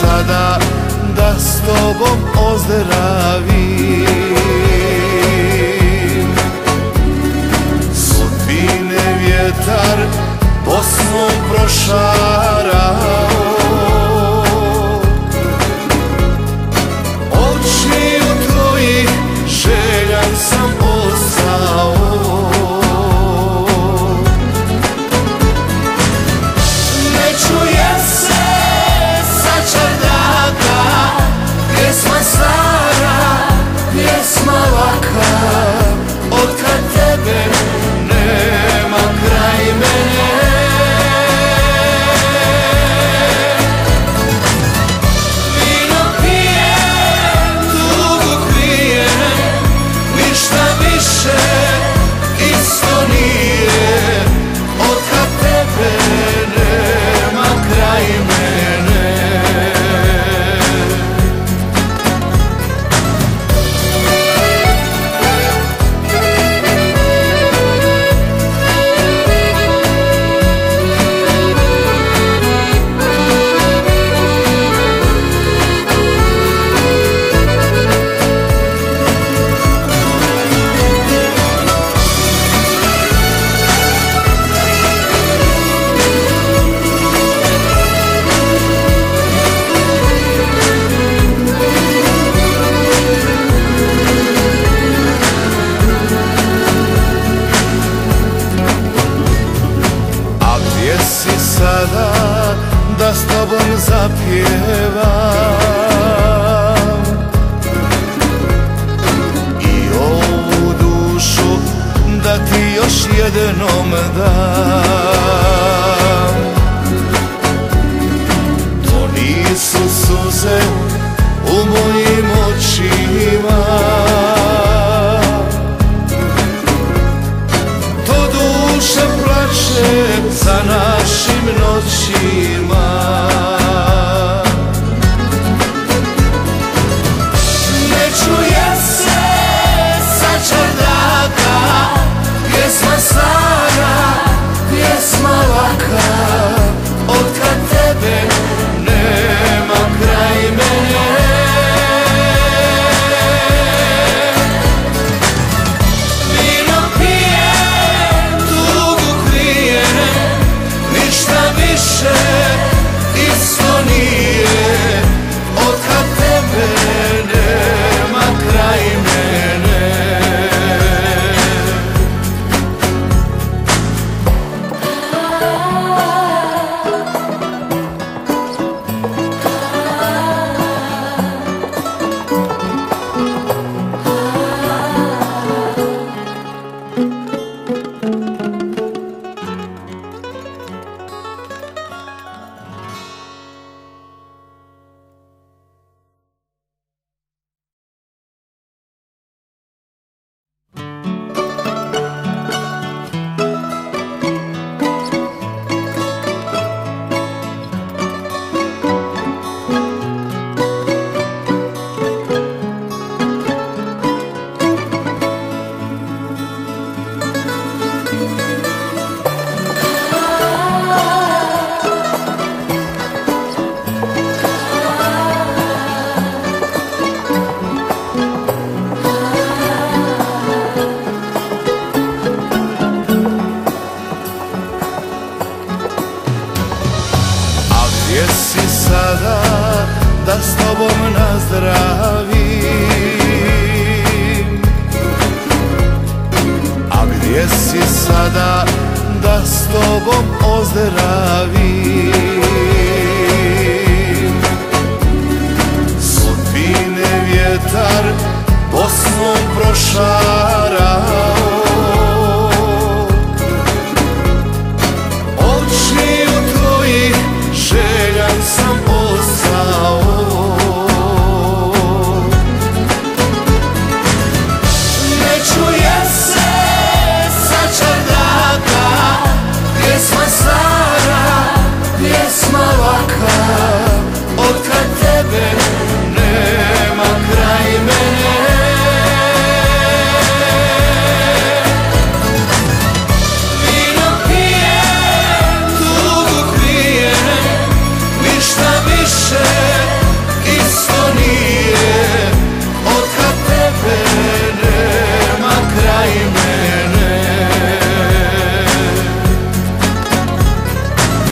sada da s tobom ozdravim. Sudbine vjetar Bosnom prošarao, očiju tvojih željan sam ostao. Ne čuje se sa čardaka pjesma stara, pjesma laka, otkad tebe nema kraj mene. Vino pijem, tugu krijem, ništa više isto nije, otkad tebe nema kraj mene. Sada da s tobom zapjevam i ovu dušu da ti još jednom dam. To nisu suze u mojim očima, to duša plače za našim noćima. Ne čuje se sa čardaka pjesma stara, pjesma laka, otkad tebe nema kraj mene. Vino pijem, tugu krijem, ništa više isto nije, otkad tebe nema kraj mene. Gdje si sada da s tobom nazdravim? A gdje si sada da s tobom ozdravim? Sudbine vjetar Bosnom prošarao,